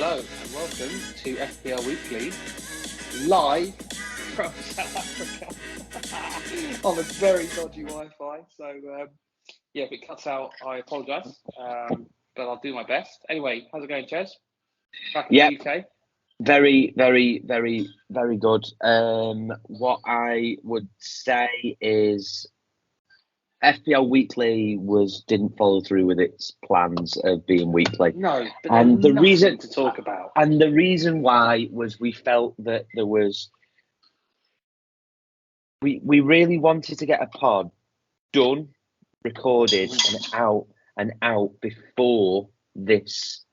Hello and welcome to FPL Weekly, live from South Africa on a very dodgy Wi-Fi. So if it cuts out, I apologise, but I'll do my best. Anyway, how's it going, Ches? Back in the UK. Very, very, very, very good. What I would say is FPL Weekly didn't follow through with its plans of being weekly. No, but and the reason to talk about, and the reason why was we felt that there was we really wanted to get a pod done, recorded, and out before this.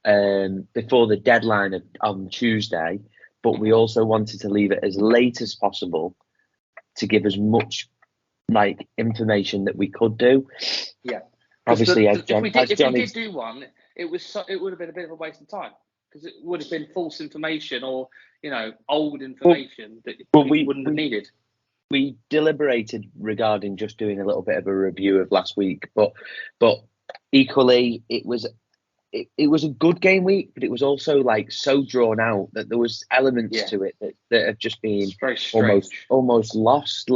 Before the deadline on Tuesday, but we also wanted to leave it as late as possible to give as much information that we could do. Yeah, obviously, if we did do one, it would have been a bit of a waste of time because it would have been false information or old information that we wouldn't have needed. We deliberated regarding just doing a little bit of a review of last week, but equally it was a good game week, but it was also so drawn out that there was elements to it that have just been almost lost.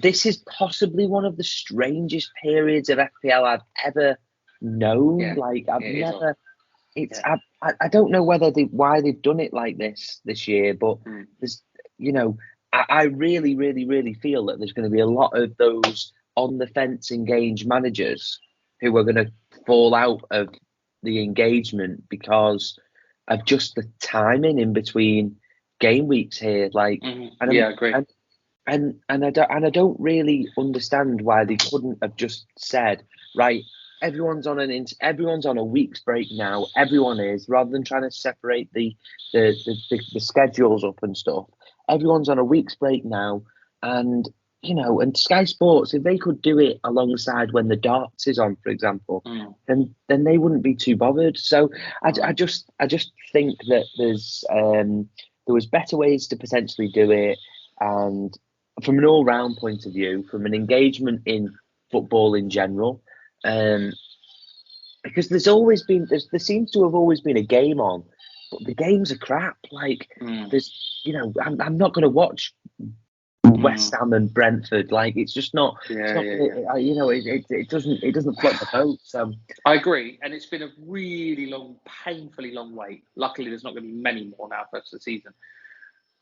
This is possibly one of the strangest periods of FPL I've ever known. I don't know why they've done it like this year, but there's I really, really, really feel that there's going to be a lot of those on the fence engaged managers who are going to fall out of the engagement because of just the timing in between game weeks here. I agree. And I don't really understand why they couldn't have just said, right, everyone's on a week's break now. Everyone is, rather than trying to separate the schedules up and stuff. Everyone's on a week's break now, and Sky Sports, if they could do it alongside when the darts is on, for example, then they wouldn't be too bothered. So I just think that there was better ways to potentially do it, and from an all-round point of view, from an engagement in football in general, because there seems to have always been a game on, but the games are crap. I'm not going to watch West Ham and Brentford. It's just not. It doesn't float the boat. So I agree, and it's been a really long, painfully long wait. Luckily, there's not going to be many more now for the season.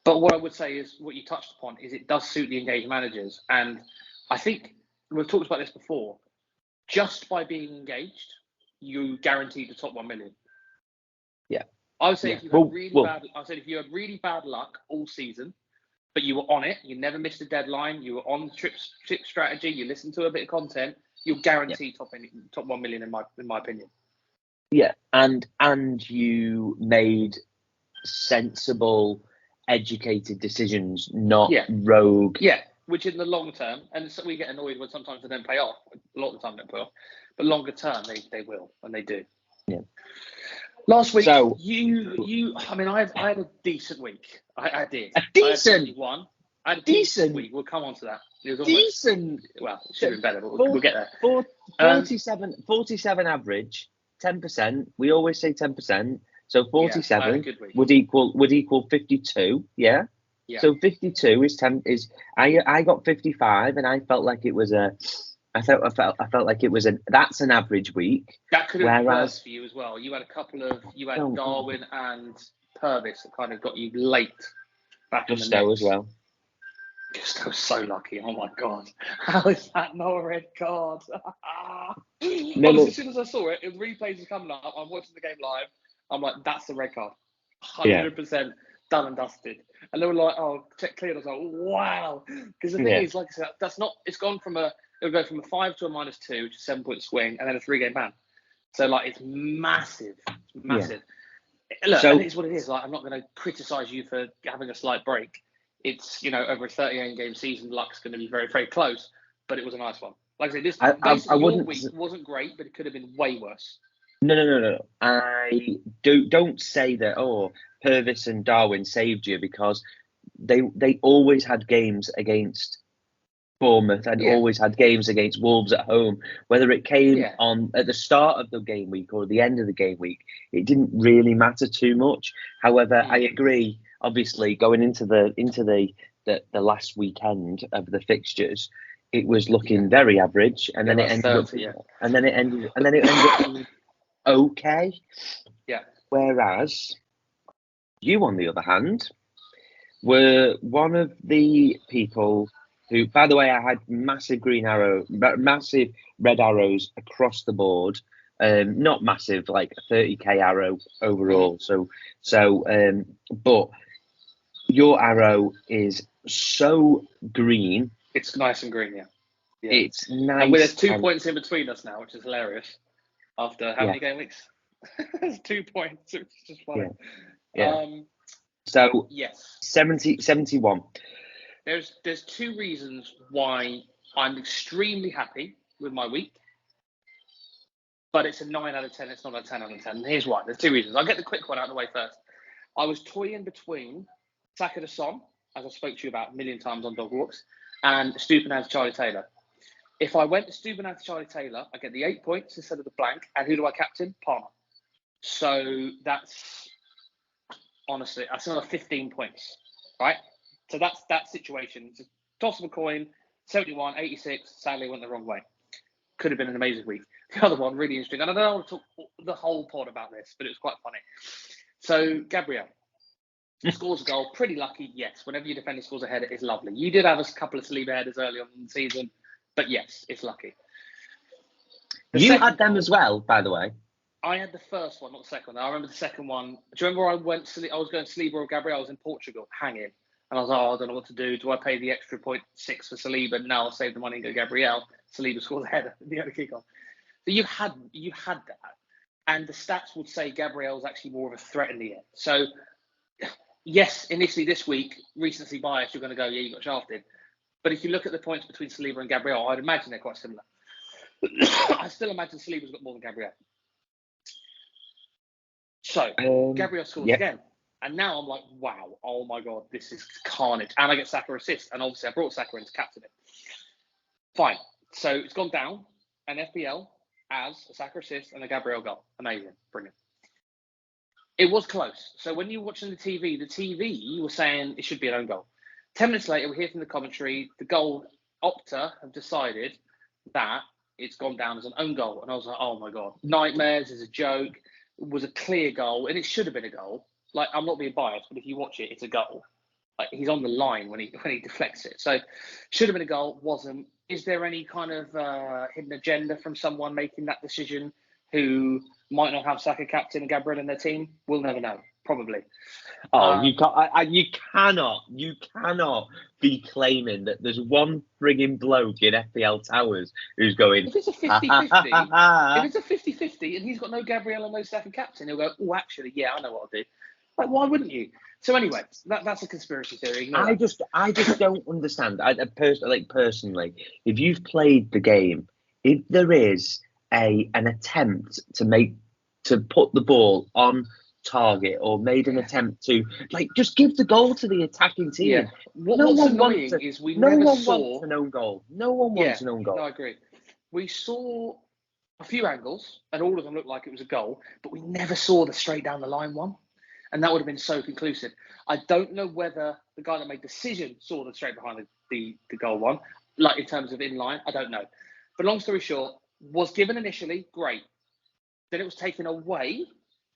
But what I would say is what you touched upon is it does suit the engaged managers, and I think we've talked about this before. Just by being engaged, you guarantee the top 1 million. Yeah, I would say if you had really bad luck all season, but you were on it, you never missed a deadline, you were on trip strategy, you listened to a bit of content, you'll guarantee top 1 million in my opinion. Yeah, and you made sensible, educated decisions, not rogue. Yeah, which in the long term, and so we get annoyed when sometimes they don't pay off. A lot of the time they don't pay off, but longer term they will, and they do. Yeah. Last week, I had a decent week. I did. A decent one. I had a decent week. We'll come on to that. It was almost, decent. Well, it should have been better, but we'll get there. 47 average, 10%. We always say 10%. So 47 would equal 52. Yeah. So 52 is 10. I got 55, and I felt like it was I felt like it was that's an average week. That could have been worse for you as well. You had Darwin and Purvis that kind of got you late back in the mix. As well. Gusto was so lucky. Oh my God. How is that not a red card? As soon as I saw it, the replays were coming up. I'm watching the game live. I'm like, that's the red card. 100% done and dusted. And they were like, oh, check cleared. I was like, wow. Because the thing is, like I said, it's gone from it'll go from a 5 to a -2, which is a 7-point swing, and then a 3-game ban. So, it's massive. It's massive. Yeah. Look, it is what it is. I'm not going to criticise you for having a slight break. It's, over a 38-game season, luck's going to be very, very close, but it was a nice one. Like I said, your week wasn't great, but it could have been way worse. No. I don't say that, Purvis and Darwin saved you, because they always had games against Bournemouth had always had games against Wolves at home. Whether it came on at the start of the game week or the end of the game week, it didn't really matter too much. However, I agree. Obviously, going into the last weekend of the fixtures, it was looking very average, and then it ended up, and then it ended up being okay. Yeah. Whereas you, on the other hand, were one of the people who, by the way, I had massive red arrows across the board. Not massive, like a 30k arrow overall. But your arrow is so green. It's nice and green, yeah. It's nice. And there's 2 points in between us now, which is hilarious. After how many game weeks? There's 2 points. It's just funny. Yeah. So yes, 71. There's two reasons why I'm extremely happy with my week, but it's a 9 out of 10. It's not a 10 out of 10. And here's why. There's two reasons. I'll get the quick one out of the way first. I was toying between Saka to Son, as I spoke to you about a million times on Dog Walks, and Stupinan to Charlie Taylor. If I went to Stupinan to Charlie Taylor, I get the 8 points instead of the blank. And who do I captain? Palmer. So that's honestly, that's another 15 points, right? So that's that situation. It's a toss of a coin, 71, 86, sadly went the wrong way. Could have been an amazing week. The other one, really interesting, and I don't want to talk the whole pod about this, but it was quite funny. So, Gabriel scores a goal, pretty lucky, yes. Whenever your defender scores a header, it's lovely. You did have a couple of Saliba headers early on in the season, but yes, it's lucky. You had them as well, by the way. I had the first one, not the second one. I remember the second one. Do you remember I was going Saliba or Gabriel? I was in Portugal, hanging. And I was like, I don't know what to do. Do I pay the extra 0.6 for Saliba? No, I'll save the money and go Gabriel. Saliba scores a header at the end of kickoff. So you had that. And the stats would say Gabriel's actually more of a threat in the end. So, yes, initially this week, recency bias, you're going to go, yeah, you got shafted. But if you look at the points between Saliba and Gabriel, I'd imagine they're quite similar. I still imagine Saliba's got more than Gabriel. So, Gabriel scores again. And now I'm like, wow, oh my God, this is carnage. And I get Saka assist. And obviously I brought Saka in to captain it. Fine. So it's gone down. An FPL as a Saka assist and a Gabriel goal. Amazing. Brilliant. It was close. So when you were watching the TV was saying it should be an own goal. 10 minutes later, we hear from the commentary, the goal Opta have decided that it's gone down as an own goal. And I was like, oh my God. Nightmares is a joke. It was a clear goal. And it should have been a goal. Like, I'm not being biased, but if you watch it, it's a goal. Like, he's on the line when he deflects it. So, should have been a goal, wasn't. Is there any kind of hidden agenda from someone making that decision who might not have Saka captain and Gabriel in their team? We'll never know. Probably. Oh, you cannot be claiming that there's one frigging bloke in FPL Towers who's going. If it's a 50-50, and he's got no Gabriel and no Saka captain, he'll go, oh, actually, yeah, I know what I'll do. Like, why wouldn't you? So anyway, that's a conspiracy theory. I just don't understand. Personally, if you've played the game, if there is an attempt to put the ball on target or made an attempt to just give the goal to the attacking team. Yeah. What's annoying is we never saw wants an own goal. No one wants an own goal. No, I agree. We saw a few angles, and all of them looked like it was a goal, but we never saw the straight down the line one. And that would have been so conclusive. I don't know whether the guy that made the decision saw the straight behind the goal one, like in terms of in line. I don't know. But long story short, was given initially, great. Then it was taken away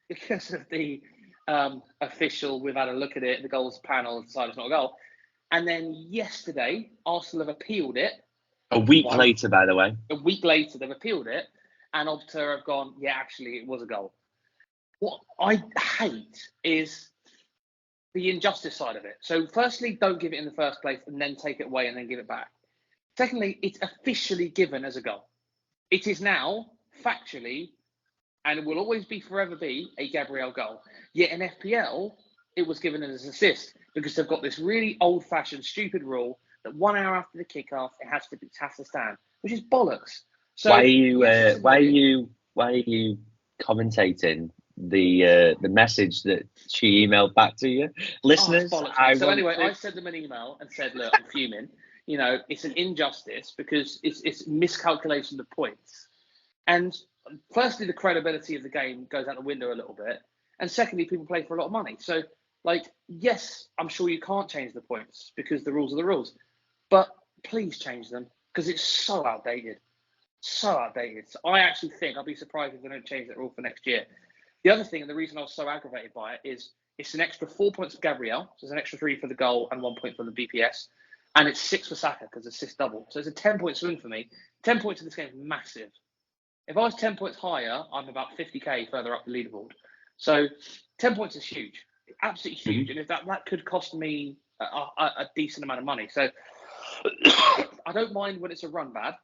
because of the official. We've had a look at it. The goals panel decided it's not a goal. And then yesterday, Arsenal have appealed it. A week later, by the way. A week later, they've appealed it. And Opta have gone, yeah, actually, it was a goal. What I hate is the injustice side of it. So firstly, don't give it in the first place and then take it away and then give it back. Secondly, it's officially given as a goal. It is now factually, and it will always forever be a Gabriel goal. Yet in FPL, it was given as an assist because they've got this really old-fashioned, stupid rule that 1 hour after the kickoff, it has to stand, which is bollocks. So why are you commentating the message that she emailed back to you, listeners? I sent them an email and said, look, I'm fuming. it's an injustice because it's miscalculation of points. And firstly, the credibility of the game goes out the window a little bit. And secondly, people play for a lot of money. So, yes, I'm sure you can't change the points because the rules are the rules. But please change them because it's so outdated. So outdated. So I actually think I'll be surprised if they don't change that rule for next year. The other thing, and the reason I was so aggravated by it, is it's an extra 4 points for Gabriel. So it's an extra 3 for the goal and 1 point for the BPS. And it's 6 for Saka because assist double. So it's a 10-point swing for me. 10 points in this game is massive. If I was 10 points higher, I'm about 50k further up the leaderboard. So 10 points is huge, absolutely huge. And if that could cost me a decent amount of money. So I don't mind when it's a run bad.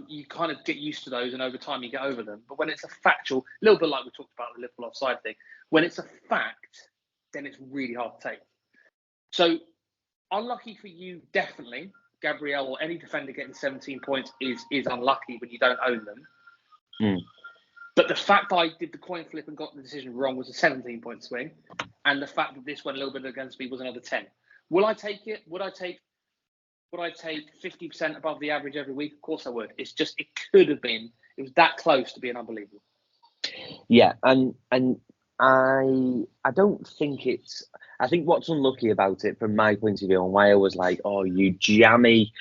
You kind of get used to those, and over time you get over them. But when it's a factual, a little bit like we talked about the Liverpool offside thing, when it's a fact, then it's really hard to take. So unlucky for you, definitely. Gabriel or any defender getting 17 points is unlucky when you don't own them. But the fact that I did the coin flip and got the decision wrong was a 17-point swing, and the fact that this went a little bit against me was another 10. Will I take it? Would I take 50% above the average every week? Of course I would. It's just it could have been. It was that close to being unbelievable. Yeah, and I don't think it's. I think what's unlucky about it, from my point of view, and why I was like, "Oh, you jammy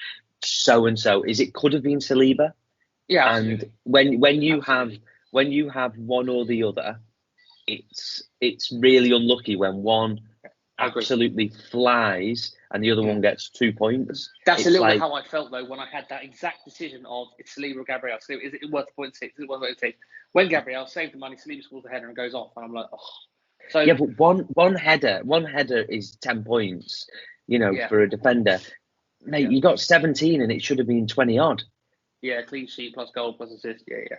so and so," is it could have been Saliba. Yeah, absolutely. And when you have one or the other, it's really unlucky when one absolutely flies and the other one gets 2 points. That's a little bit how I felt though when I had that exact decision of it's Saliba or Gabriel. So is it worth 0.6? Is it worth 0.6? When Gabriel saved the money, Saliba scores the header and goes off, and I'm like, oh. So yeah, but one header is 10 points. For a defender, mate, you got 17 and it should have been 20 odd. Yeah, clean sheet plus goal plus assist. Yeah.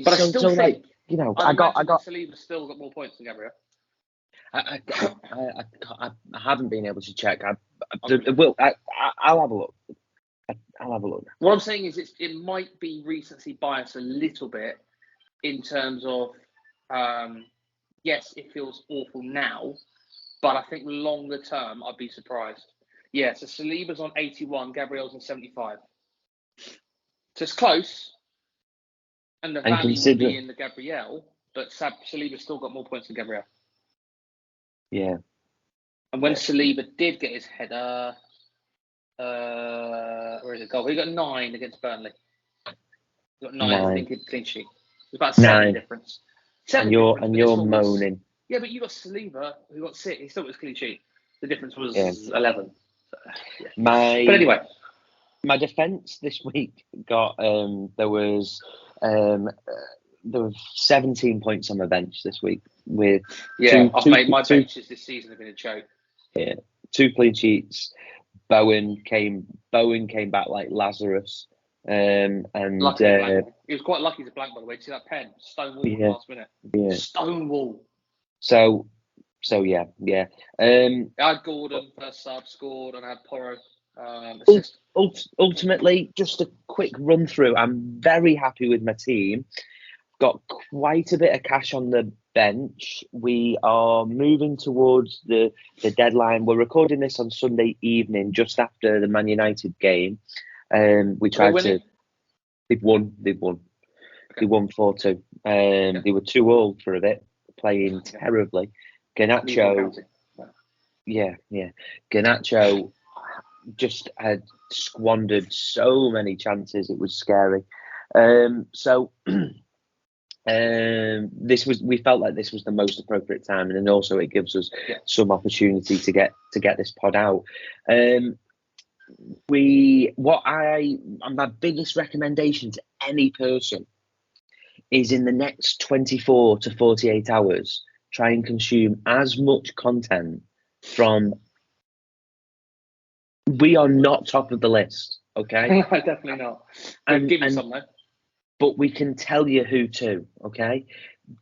But I still think I got Saliba still got more points than Gabriel. I haven't been able to check. I'll have a look. I'll have a look. What I'm saying is it might be recency bias a little bit in terms of, yes, it feels awful now, but I think longer term, I'd be surprised. Yeah, so Saliba's on 81, Gabriel's on 75. So it's close, and the value would be in the Gabriel, but Saliba's still got more points than Gabriel. Yeah. And when Saliba did get his header, where is it goal? He got 9 against Burnley. He got 9, I think, clean sheet. It's about 7 difference. 7 and you're moaning. Yeah, but you got Saliba who got 6. He still got his clean sheet. The difference was 11. So, yeah. But anyway, my defence this week got there was 17 points on my bench this week with my benches this season have been a joke. Yeah, 2 clean sheets. Bowen came back like Lazarus. And he was quite lucky to blank, by the way. See that pen? Stonewall last minute. Yeah. Stonewall. So yeah. I had Gordon first sub, scored, and I had Porro assist. Ultimately, just a quick run through. I'm very happy with my team. Got quite a bit of cash on the bench. We are moving towards the deadline. We're recording this on Sunday evening, just after the Man United game. We tried to. They've won. Okay. They won 4-2. They were too old for a bit, playing terribly. Garnacho. Yeah. Garnacho just had squandered so many chances. It was scary. We felt like this was the most appropriate time, and then also it gives us some opportunity to get this pod out. My biggest recommendation to any person is in the next 24 to 48 hours, try and consume as much content from. We are not top of the list, okay? Definitely not. Give me some, though. But we can tell you who to, okay?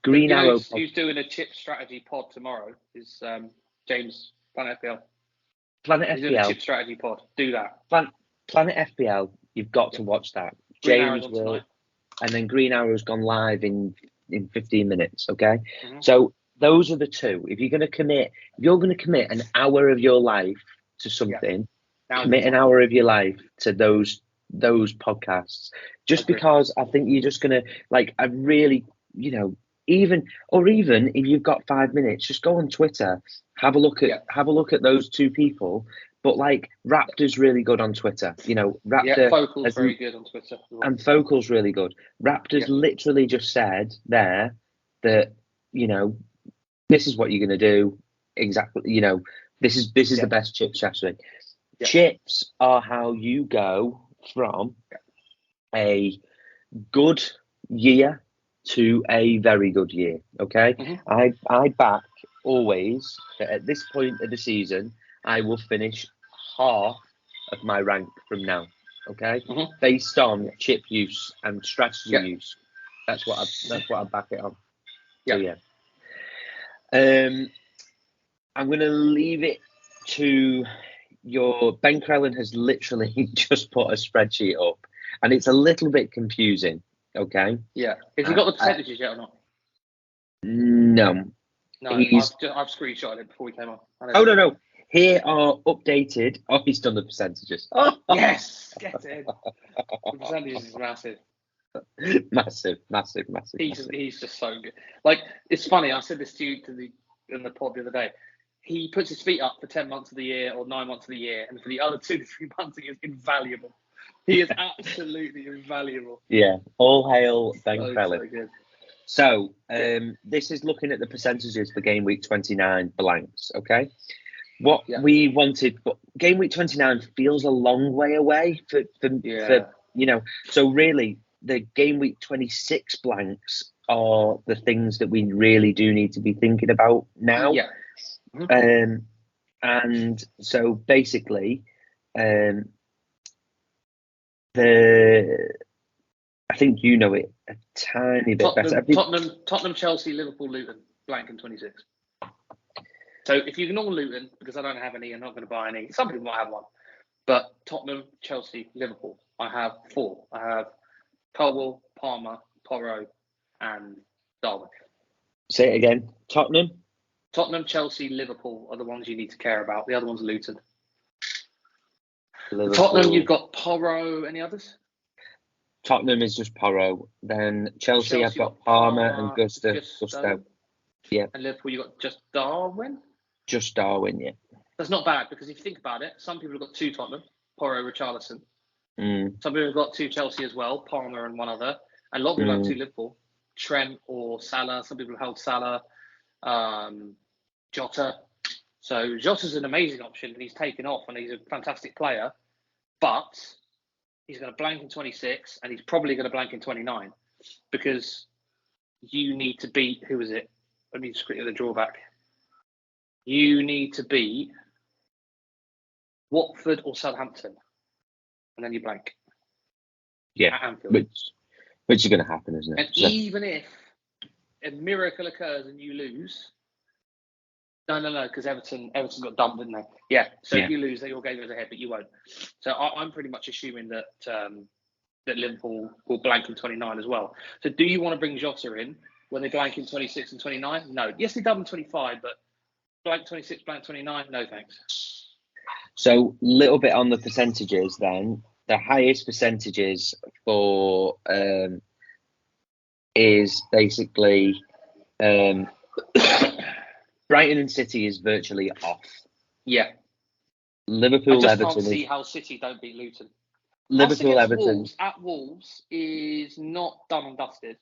Green Arrow. Who's doing a chip strategy pod tomorrow is James, Planet FPL. He's doing a chip strategy pod. Do that. Planet FPL, you've got to watch that. James will. And then Green Arrow's gone live in 15 minutes, okay? Mm-hmm. So those are the two. If you're going to commit an hour of your life to something, Now commit an hour of your life to those podcasts, just because I think you're just gonna like. I really, even if you've got 5 minutes, just go on Twitter, have a look at those two people. But like Raptor's really good on Twitter. Raptor Focal's very good on Twitter as well. and Focal's really good. Raptor's literally just said there that this is what you're gonna do exactly. This is the best chips strategy. Yeah. Chips are how you go from a good year to a very good year. Okay, I back always that at this point of the season I will finish half of my rank from now. Okay, based on chip use and strategy use. That's what I back it on. So I'm gonna leave it to your Ben Crellin has literally just put a spreadsheet up, and it's a little bit confusing. Okay. Yeah. Have you got the percentages yet or not? No. No, I've screenshotted it before we came on. Oh no. Here are updated. Oh, he's done the percentages. Yes, get in. The percentages is massive. Massive. He's just so good. Like, it's funny. I said this to you in the pod the other day. He puts his feet up for 10 months of the year or 9 months of the year, and for the other 2 to 3 months, he is invaluable. He is absolutely invaluable. Yeah, all hail Ben Crellin. So, this is looking at the percentages for game week 29 blanks. Okay, we wanted, but game week 29 feels a long way away for So really, the game week 26 blanks are the things that we really do need to be thinking about now. Yeah. And so basically, I think you know it a tiny bit better. Tottenham, Chelsea, Liverpool, Luton, blank in 26. So if you ignore Luton, because I don't have any, I'm not going to buy any. Some people might have one. But Tottenham, Chelsea, Liverpool, I have 4. I have Colwell, Palmer, Porro, and Darwin. Say it again. Tottenham, Chelsea, Liverpool are the ones you need to care about. The other one's Luton. Tottenham, you've got Porro. Any others? Tottenham is just Porro. Then Chelsea I've got Palmer and Gusto. Yeah. And Liverpool, you've got just Darwin? Just Darwin, yeah. That's not bad, because if you think about it, some people have got 2 Tottenham, Porro, Richarlison. Some people have got 2 Chelsea as well, Palmer and one other. And a lot of people have 2 Liverpool, Trent or Salah. Some people have held Salah. Jota. So Jota's an amazing option, and he's taken off, and he's a fantastic player. But he's going to blank in 26, and he's probably going to blank in 29, because you need to beat, who is it? Let me just quickly the drawback. You need to beat Watford or Southampton, and then you blank. Yeah, at Anfield. Which is going to happen, isn't it? And even if a miracle occurs and you lose, no, because Everton got dumped, didn't they? Yeah. So if you lose, then your game goes ahead, but you won't. So I'm pretty much assuming that that Liverpool will blank in 29 as well. So do you want to bring Jota in when they blank in 26 and 29? No. Yes, they done in 25, but blank 26, blank 29, no thanks. So little bit on the percentages then. The highest percentages for is basically Brighton and City is virtually off. Yeah. Liverpool, I just Everton. Can't see how City don't beat Luton. Liverpool, Everton. At Wolves is not done and dusted.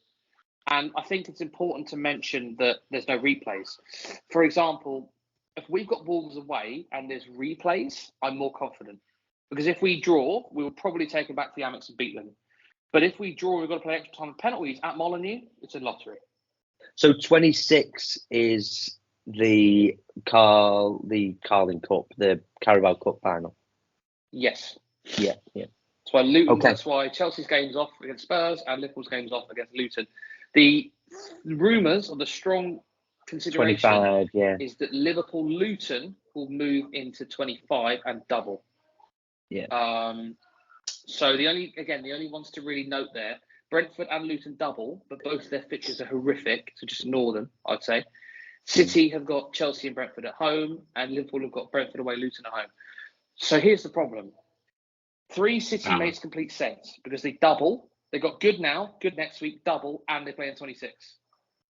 And I think it's important to mention that there's no replays. For example, if we've got Wolves away and there's replays, I'm more confident. Because if we draw, we will probably take them back to the Amex and beat them. But if we draw, we've got to play extra time penalties at Molineux, it's a lottery. So 26 is the Carling Cup, the Carabao Cup final. Yes. Yeah. That's why Luton. Okay. That's why Chelsea's game's off against Spurs and Liverpool's game's off against Luton. The rumours or the strong consideration 25, is that Liverpool-Luton will move into 25 and double. Yeah. So the only ones to really note there, Brentford and Luton double, but both their fixtures are horrific, so just ignore them, I'd say. City have got Chelsea and Brentford at home, and Liverpool have got Brentford away, Luton at home. So here's the problem. 3 City makes complete sense because they double. They've got good now, good next week, double, and they play in 26.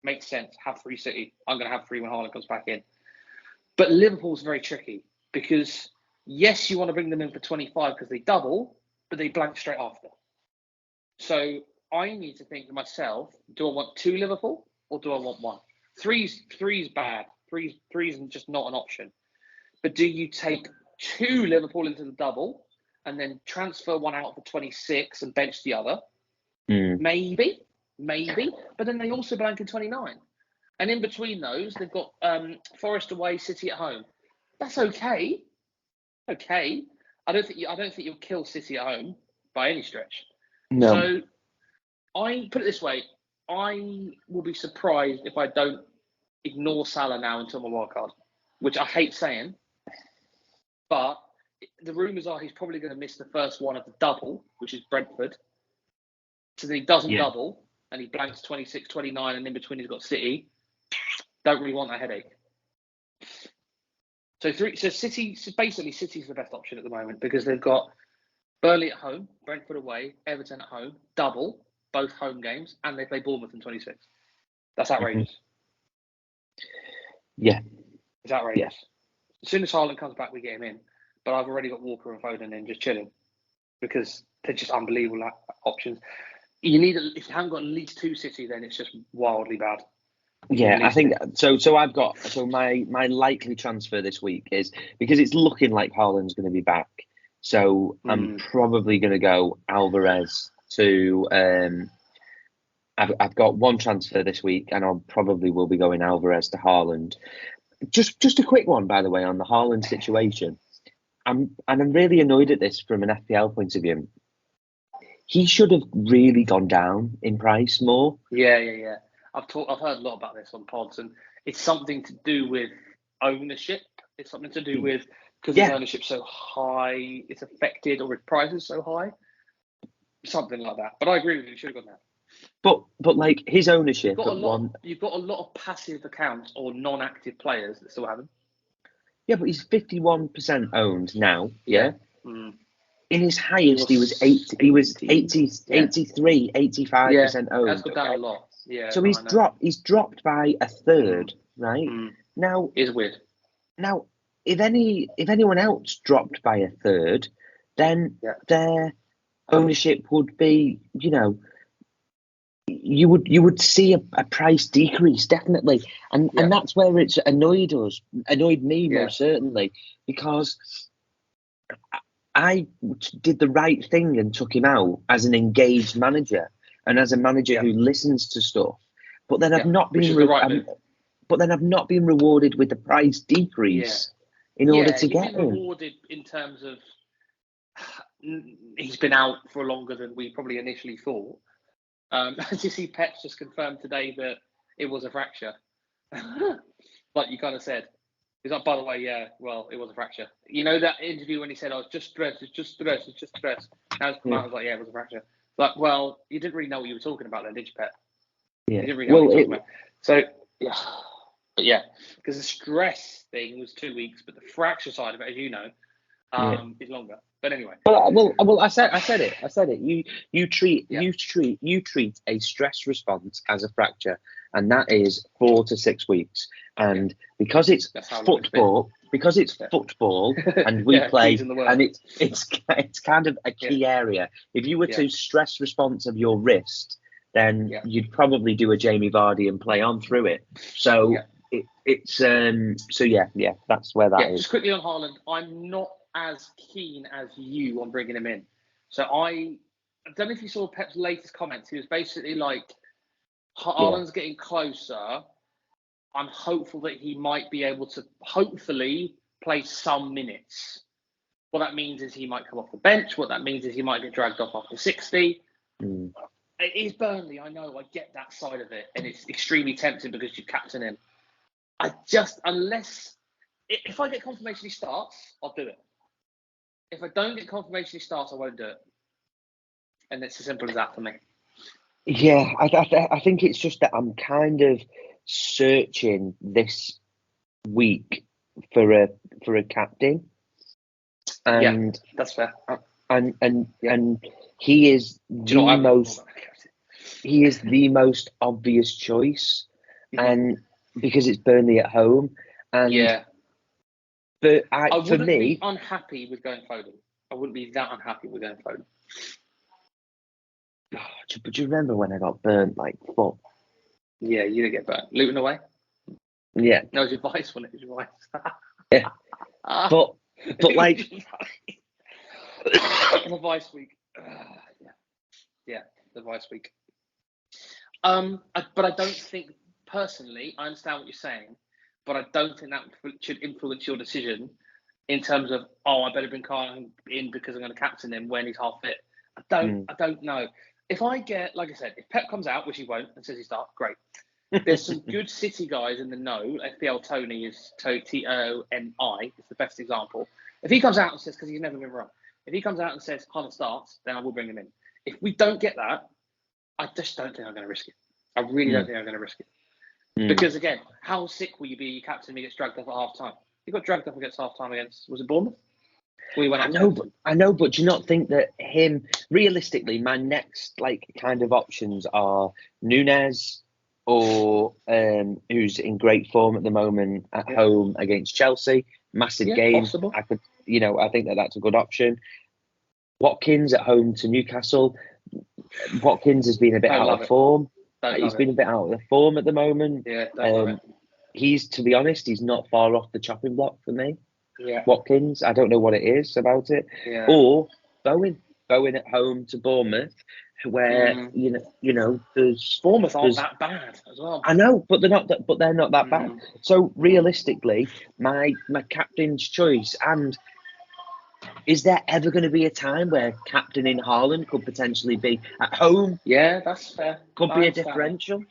Makes sense. Have 3 City. I'm going to have 3 when Haaland comes back in. But Liverpool's very tricky because, yes, you want to bring them in for 25 because they double, but they blank straight after. So I need to think to myself, do I want 2 Liverpool or do I want 1? Three's bad. Three's just not an option. But do you take 2 Liverpool into the double and then transfer 1 out for 26 and bench the other? Maybe. But then they also blank in 29. And in between those, they've got Forest away, City at home. That's okay. Okay. I don't think you'll kill City at home by any stretch. No. So I put it this way: I will be surprised if I don't ignore Salah now until my wild card, which I hate saying. But the rumours are he's probably going to miss the first one of the double, which is Brentford. So then he doesn't double and he blanks 26, 29, and in between he's got City. Don't really want that headache. So basically City's the best option at the moment because they've got Burnley at home, Brentford away, Everton at home, double, both home games, and they play Bournemouth in 26. That's outrageous. Yeah. It's outrageous. Yeah. As soon as Haaland comes back, we get him in. But I've already got Walker and Foden in just chilling because they're just unbelievable options. If you haven't got at least 2 City, then it's just wildly bad. Yeah, I think so. So my likely transfer this week is because it's looking like Haaland's going to be back. So I'm probably going to go Alvarez to. I've got 1 transfer this week, and I probably will be going Alvarez to Haaland. Just a quick one, by the way, on the Haaland situation. I'm really annoyed at this from an FPL point of view. He should have really gone down in price more. Yeah. I've heard a lot about this on pods, and it's something to do with ownership. It's something to do with because his ownership's so high, it's affected, or his price is so high. Something like that. But I agree with you. He should have gone down. But like his ownership, you've got a lot of passive accounts or non-active players that still have him. Yeah, but he's 51% owned now. Yeah. In his highest, he was 80. He was 80, 83, 85% owned. That's gone down a lot. Yeah. So he's dropped by a third, right? Now it's weird. Now, if anyone else dropped by a third, then their ownership would be, you would see a price decrease definitely, and that's where it's annoyed me most certainly, because I did the right thing and took him out as an engaged manager and as a manager who listens to stuff, but then I've not been rewarded with the price decrease in order to get him. Rewarded in terms of he's been out for longer than we probably initially thought. As you see, Pep's just confirmed today that it was a fracture. Like you kind of said. He's like, by the way, it was a fracture. You know that interview when he said, it's just stress. Now it's come out, I was like, it was a fracture. Like, well, you didn't really know what you were talking about then, did you, Pep? Yeah. You didn't really know what you were talking about. So, because the stress thing was 2 weeks, but the fracture side of it, as you know, is longer. But anyway. Well, I said it. You treat a stress response as a fracture, and that is 4 to 6 weeks. And because it's football, and we play, and it's kind of a key area. If you were to stress response of your wrist, then you'd probably do a Jamie Vardy and play on through it. So that's where that is. Just quickly on Haaland, I'm not as keen as you on bringing him in. So I don't know if you saw Pep's latest comments. He was basically like, Haaland's getting closer. I'm hopeful that he might be able to hopefully play some minutes. What that means is he might come off the bench. What that means is he might get dragged off after 60. It is Burnley, I know. I get that side of it. And it's extremely tempting because you captain him. If I get confirmation he starts, I'll do it. If I don't get confirmation he starts, I won't do it. And it's as simple as that for me. Yeah, I think it's just that I'm kind of searching this week for a captain. and that's fair. And he is the most. He is the most obvious choice, and because it's Burnley at home, and but I for wouldn't me, be unhappy with going Foden. I wouldn't be that unhappy with going Foden. But do you remember when I got burnt like fuck? Yeah, you didn't get burnt. Luton away? Yeah. No, it was your vice, wasn't it? It was your vice. Yeah. But like the vice week. Yeah, the vice week. But I don't think personally. I understand what you're saying, but I don't think that should influence your decision in terms of I better bring Carl in because I'm going to captain him when he's half fit. I don't know. If I get, like I said, if Pep comes out, which he won't, and says he starts, great. There's some good City guys in the know. FPL Tony is Toni is the best example. If he comes out and says, because he's never been wrong, if he comes out and says Haaland starts, then I will bring him in. If we don't get that, I just don't think I'm going to risk it. I really don't think I'm going to risk it. Because again, how sick will you be? Your captain gets dragged off at half time. He got dragged off against half time against, was it Bournemouth? I know, but do you not think that realistically, my next kind of options are Nunes or who's in great form at the moment at home against Chelsea, massive game. Possible. I think that's a good option. Watkins at home to Newcastle. Watkins has been a bit out of form. He's been a bit out of form at the moment. Yeah, don't love it. To be honest, he's not far off the chopping block for me. Yeah. Watkins, I don't know what it is about it. Yeah. Or Bowen at home to Bournemouth, where there's Bournemouth aren't that bad as well. I know, but they're not that bad. So realistically, my captain's choice, and is there ever going to be a time where captaining Haaland could potentially be at home? Yeah, that's fair. Could be a differential.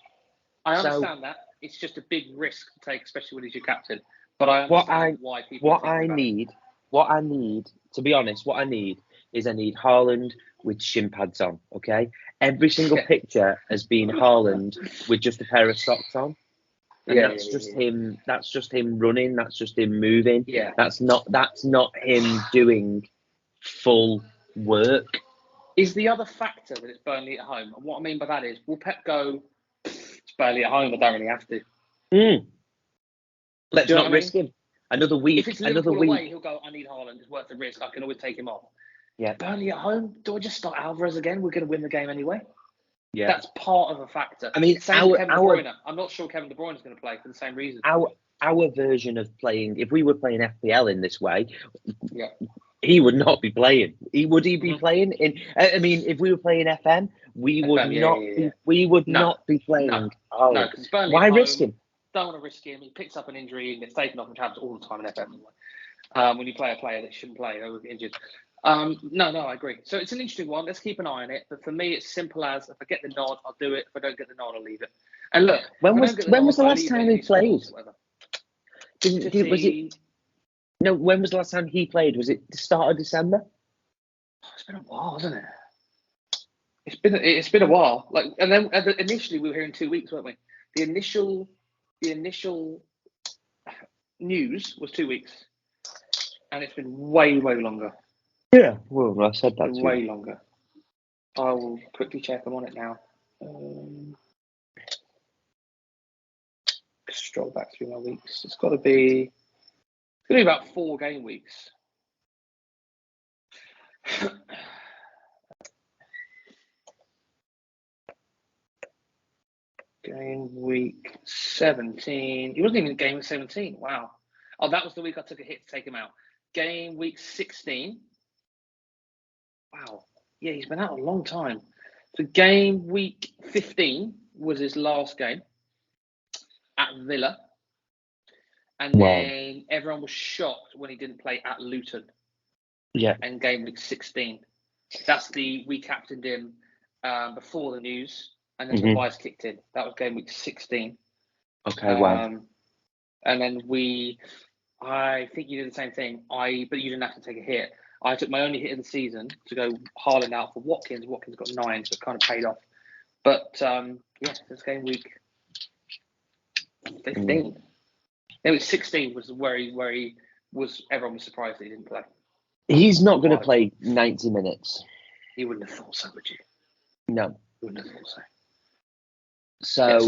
I understand that. It's just a big risk to take, especially when he's your captain. But I understand why people. What I need, to be honest, I need Haaland with shin pads on. Okay, every single picture has been Haaland with just a pair of socks on, and that's just him. That's just him running. That's just him moving. Yeah, that's not him doing full work. Is the other factor that it's Burnley at home? And what I mean by that is, will Pep go? It's Burnley at home. I don't really have to. Let's not risk him. Another week. If it's Liverpool away, he'll go, I need Haaland. It's worth the risk. I can always take him off. Yeah. Burnley at home, do I just start Alvarez again? We're going to win the game anyway. Yeah. That's part of a factor. I mean, Kevin De Bruyne. I'm not sure Kevin De Bruyne is going to play for the same reason. Our version of playing, if we were playing FPL in this way, he would not be playing. Would he be playing in? I mean, if we were playing FM, we would not be. We would not be playing. No, because Burnley. Why risk him? Don't want to risk him. He picks up an injury and gets taken off, which happens all the time in FM. When you play a player that shouldn't play, they will get injured. No, I agree. So it's an interesting one. Let's keep an eye on it. But for me, it's simple as if I get the nod, I'll do it. If I don't get the nod, I'll leave it. And look, when was the last time he played? When was the last time he played? Was it the start of December? It's been a while, hasn't it? It's been a while. And then initially we were here in 2 weeks, weren't we? The initial news was 2 weeks, and it's been way longer. Yeah, well, I said that. Way longer. I will quickly check. I'm on it now. Stroll back through my weeks. It's got to be about 4 game weeks. Game week 17. He wasn't even in game week 17. Wow. Oh, that was the week I took a hit to take him out. Game week 16. Wow. Yeah, he's been out a long time. So game week 15 was his last game at Villa. And then everyone was shocked when he didn't play at Luton. Yeah. And game week 16. That's we captained him before the news. And then the vice kicked in. That was game week 16. Okay, wow. And then I think you did the same thing. But you didn't have to take a hit. I took my only hit of the season to go Haaland out for Watkins. Watkins got 9, so it kind of paid off. But this game week 15. It was 16 was where he was. Everyone was surprised that he didn't play. He's not going to play 90 minutes. You wouldn't have thought so, would you? No. You wouldn't have thought so. So,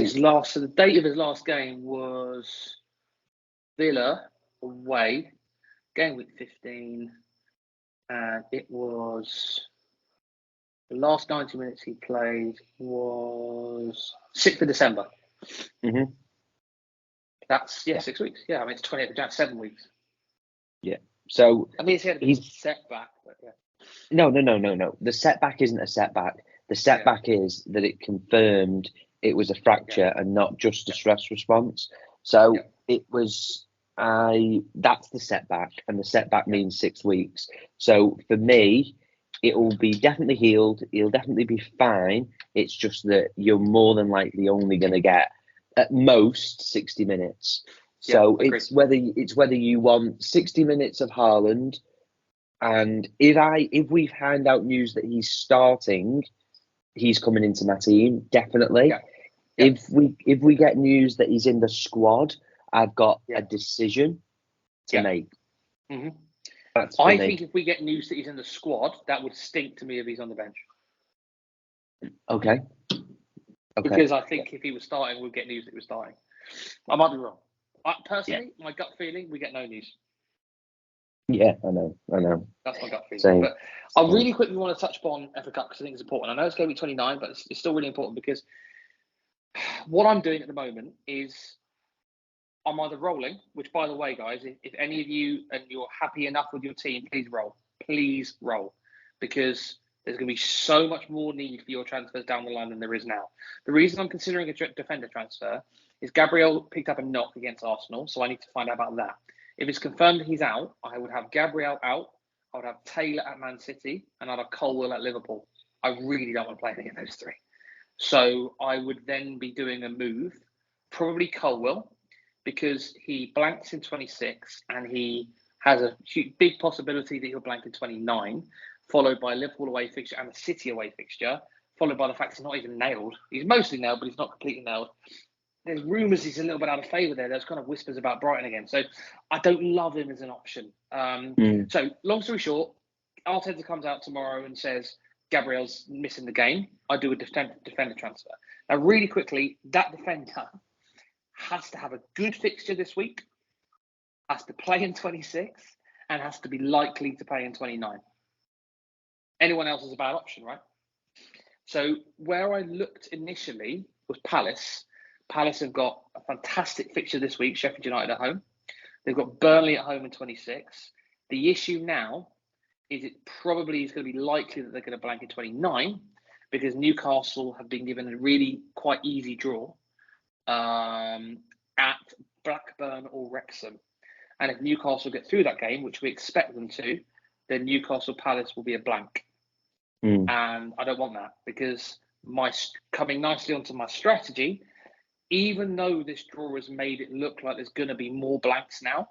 the date of his last game was Villa away, game week 15, and it was the last 90 minutes he played was 6th of December. Mm-hmm. That's 6 weeks. Yeah, I mean it's 28th of January, 7 weeks. Yeah. So I mean, he had a bit of a setback, but yeah. No. The setback isn't a setback. The setback is that it confirmed it was a fracture and not just a stress response. So it was. That's the setback, and the setback means 6 weeks. So for me, it will be definitely healed. He'll definitely be fine. It's just that you're more than likely only going to get at most 60 minutes. So it's whether you want 60 minutes of Haaland, and if we find out news that he's starting, he's coming into my team definitely. Yeah. If we get news that he's in the squad, I've got a decision to make. Mm-hmm. I think if we get news that he's in the squad, that would stink to me if he's on the bench. Okay. Because I think if he was starting, we'd get news that he was starting. I might be wrong. Personally, my gut feeling, we get no news. Yeah, I know. That's my gut feeling. Same. But I really quickly want to touch upon FA Cup because I think it's important. I know it's going to be 29, but it's still really important because what I'm doing at the moment is I'm either rolling, which, by the way, guys, if any of you and you're happy enough with your team, please roll. Please roll. Because there's going to be so much more need for your transfers down the line than there is now. The reason I'm considering a defender transfer is Gabriel picked up a knock against Arsenal, so I need to find out about that. If it's confirmed he's out, I would have Gabriel out, I would have Taylor at Man City, and I'd have Colwill at Liverpool. I really don't want to play any of those three. So I would then be doing a move, probably Colwill, because he blanks in 26 and he has a big possibility that he'll blank in 29, followed by a Liverpool away fixture and a City away fixture, followed by the fact he's not even nailed. He's mostly nailed, but he's not completely nailed. There's rumours he's a little bit out of favour there. There's kind of whispers about Brighton again. So I don't love him as an option. So long story short, Arteta comes out tomorrow and says Gabriel's missing the game. I do a defender transfer. Now, really quickly, that defender has to have a good fixture this week, has to play in 26, and has to be likely to play in 29. Anyone else is a bad option, right? So where I looked initially was Palace. Palace have got a fantastic fixture this week, Sheffield United at home. They've got Burnley at home in 26. The issue now is it probably is going to be likely that they're going to blank in 29 because Newcastle have been given a really quite easy draw at Blackburn or Wrexham. And if Newcastle get through that game, which we expect them to, then Newcastle Palace will be a blank. And I don't want that because coming nicely onto my strategy, even though this draw has made it look like there's going to be more blanks now,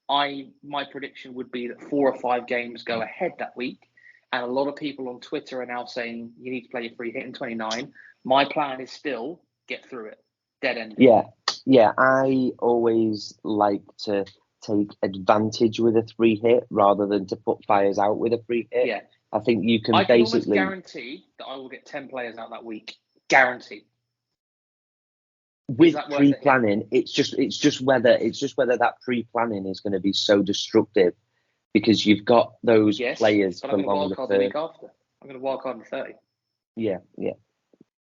my prediction would be that 4 or 5 games go ahead that week. And a lot of people on Twitter are now saying you need to play your free hit in 29. My plan is still get through it. Dead end. Yeah. I always like to take advantage with a free hit rather than to put fires out with a free hit. Yeah. I think you can I can almost basically guarantee that I will get 10 players out that week. Guaranteed. With pre-planning, it's just whether that pre-planning is going to be so destructive because you've got those players for longer term. The week after. I'm going to wildcard in 30. Yeah.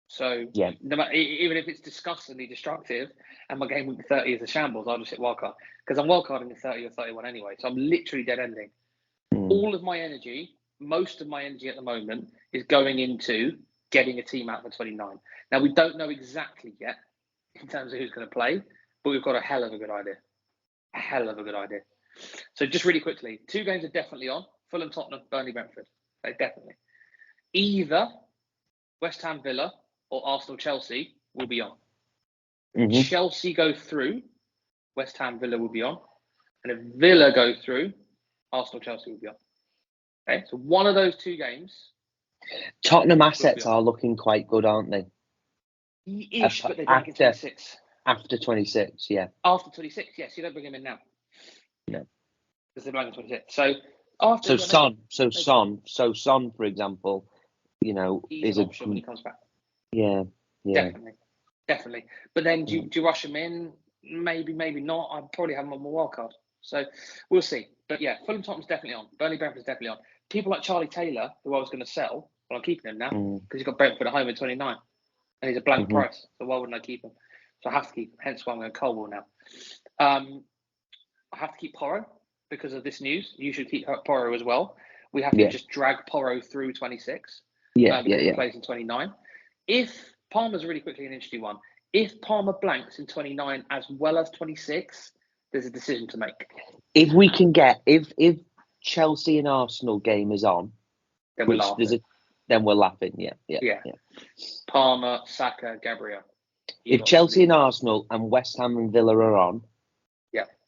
So no matter, even if it's disgustingly destructive and my game week 30 is a shambles, I'll just hit wildcard because I'm wildcarding in 30 or 31 anyway. So I'm literally dead ending. All of my energy, most of my energy at the moment is going into getting a team out for 29. Now we don't know exactly yet in terms of who's going to play, but we've got a hell of a good idea. So just really quickly, 2 games are definitely on. Fulham, Tottenham, Burnley, Brentford. They definitely. Either West Ham, Villa or Arsenal, Chelsea will be on. If Chelsea go through, West Ham, Villa will be on. And if Villa go through, Arsenal, Chelsea will be on. Okay, so one of those 2 games. Tottenham assets are looking quite good, aren't they? Ish, but they blank in 26. After 26, yeah. After 26, yes. You don't bring him in now. No. Because they're blank in 26. So After Son, for example, he's is an a option when he comes back. yeah. Definitely. But then do you rush him in? Maybe not. I'd probably have him on my wild card. So we'll see. But yeah, Fulham Tottenham's definitely on. Burnley Brentford's definitely on. People like Charlie Taylor, who I was going to sell, but I'm keeping him now because he's got Brentford at home in 29, and he's a blank price. So why wouldn't I keep him? So I have to keep him. Hence why I'm going Colwell now. I have to keep Porro because of this news. You should keep Porro as well. We have to just drag Porro through 26. He plays in 29. If Palmer's really quickly an interesting one. If Palmer blanks in 29 as well as 26, there's a decision to make. If we can get if Chelsea and Arsenal game is on, then we're laughing. Then we're laughing. Yeah. Palmer, Saka, Gabriel. If Chelsea and Arsenal and West Ham and Villa are on,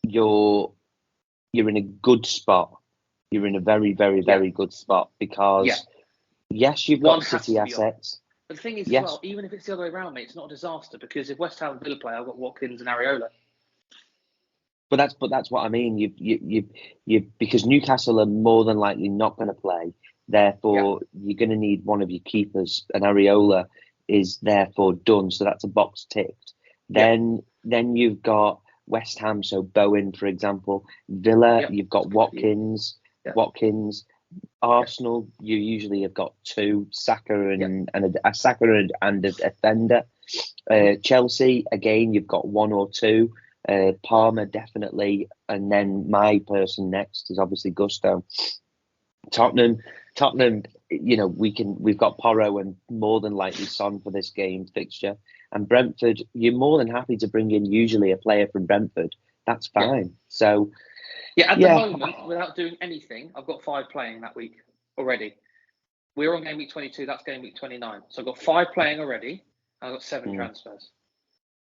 you're in a good spot. You're in a very, very, very good spot because yes, you've got City assets. But the thing is, as well, even if it's the other way around, mate, it's not a disaster because if West Ham and Villa play, I've got Watkins and Areola. But that's what I mean. You because Newcastle are more than likely not going to play. Therefore, you're going to need one of your keepers, and Areola is therefore done. So that's a box ticked. Then you've got West Ham, so Bowen, for example. Villa, you've got Watkins. Arsenal, you usually have got two, Saka and a defender. Chelsea, again, you've got one or two. Palmer definitely, and then my person next is obviously Gusto. Tottenham, we've got Porro and more than likely Son for this game fixture. And Brentford, you're more than happy to bring in usually a player from Brentford. That's fine. So at the moment, without doing anything, I've got 5 playing that week already. We're on game week 22. That's game week 29. So I've got 5 playing already. And I've got 7 transfers.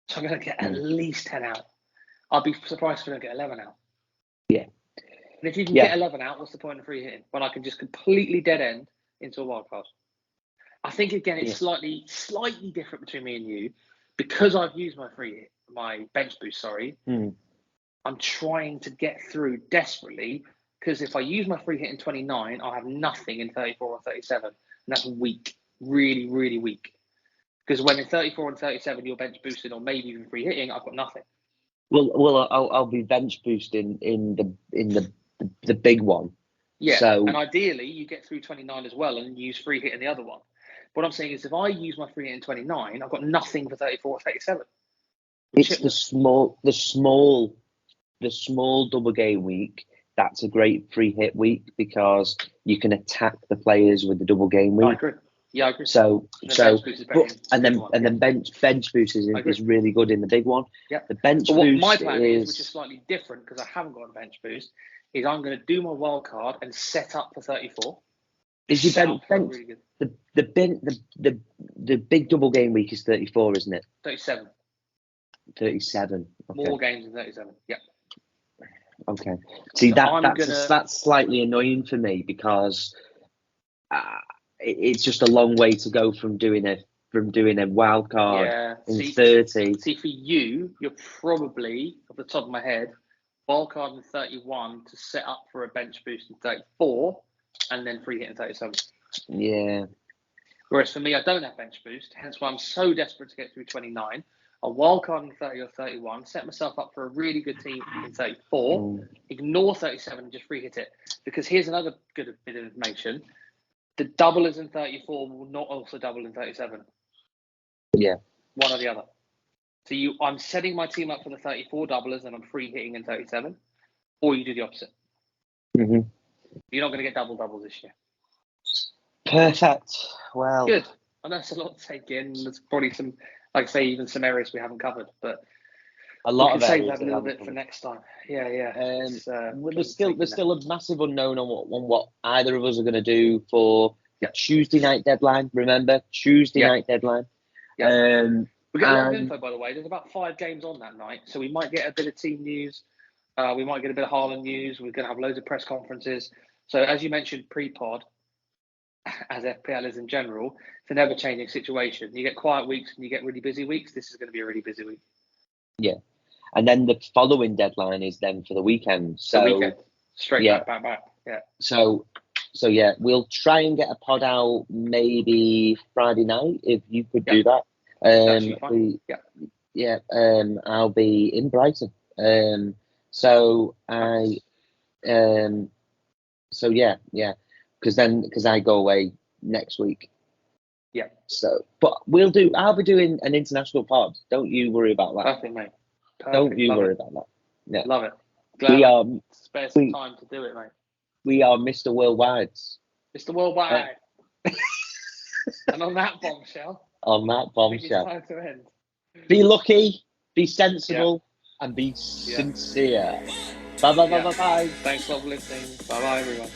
So I'm going to get at least 10 out. I'll be surprised if I don't get 11 out. Yeah. And if you can get 11 out, what's the point of free hitting when I can just completely dead end into a wild card? I think again it's slightly different between me and you because I've used my bench boost. I'm trying to get through desperately because if I use my free hit in 29, I'll have nothing in 34 or 37, and that's weak, really, really weak. Because when in 34 and 37 you're bench boosting or maybe even free hitting, I've got nothing. Well, I'll be bench boosting in the big one. Yeah, so, and ideally you get through 29 as well and use free hit in the other one. What I'm saying is if I use my free hit in 29, I've got nothing for 34 or 37. It's the small double game week. That's a great free hit week because you can attack the players with the double game week. I agree. Yeah, I agree. Then bench boost is really good in the big one. Yeah. The bench but what boost my plan is, which is slightly different because I haven't got a bench boost, is I'm going to do my wild card and set up for 34. Is your bench really good? The big double game week is 34, isn't it? 37. 37. Okay. More games than 37. Yeah. Okay. See, so that's slightly annoying for me because it's just a long way to go from doing a wild card in 30. See, for you, you're probably, off the top of my head, wild card in 31 to set up for a bench boost in 34 and then free hit in 37. Yeah. Whereas for me, I don't have bench boost, hence why I'm so desperate to get through 29. A wild card in 30 or 31, set myself up for a really good team in 34, ignore 37 and just free hit it. Because here's another good bit of information. The doublers in 34 will not also double in 37. Yeah. One or the other. So I'm setting my team up for the 34 doublers and I'm free hitting in 37. Or you do the opposite. Mm-hmm. You're not going to get doubles this year. Perfect. Well. Good. I know it's a lot to take in. There's probably some, like I say, even some areas we haven't covered. But a lot we of can save that a little bit for next time. Yeah. There's still a massive unknown on what either of us are going to do for the Tuesday night deadline. Remember, Tuesday night deadline. Yeah. We get a lot of info, by the way. There's about 5 games on that night, so we might get a bit of team news. We might get a bit of Haaland news. We're going to have loads of press conferences. So as you mentioned, pre-pod, as FPL is in general, it's a never-changing situation. You get quiet weeks and you get really busy weeks. This is going to be a really busy week. Yeah. And then the following deadline is then for the weekend. So the weekend. Straight back. Yeah. So yeah, we'll try and get a pod out maybe Friday night if you could do that. That should be fine. Yeah. I'll be in Brighton. So yeah, because I go away next week. Yeah. So, but I'll be doing an international pod. Don't you worry about that. Perfect, mate. Don't you worry about that. Yeah. Love it. We are spare some time to do it, mate. We are Mr. Worldwides. Mr. Worldwide. And on that bombshell. It's time to end. Be lucky, be sensible, and be sincere. Bye. Thanks for listening. Bye, everyone.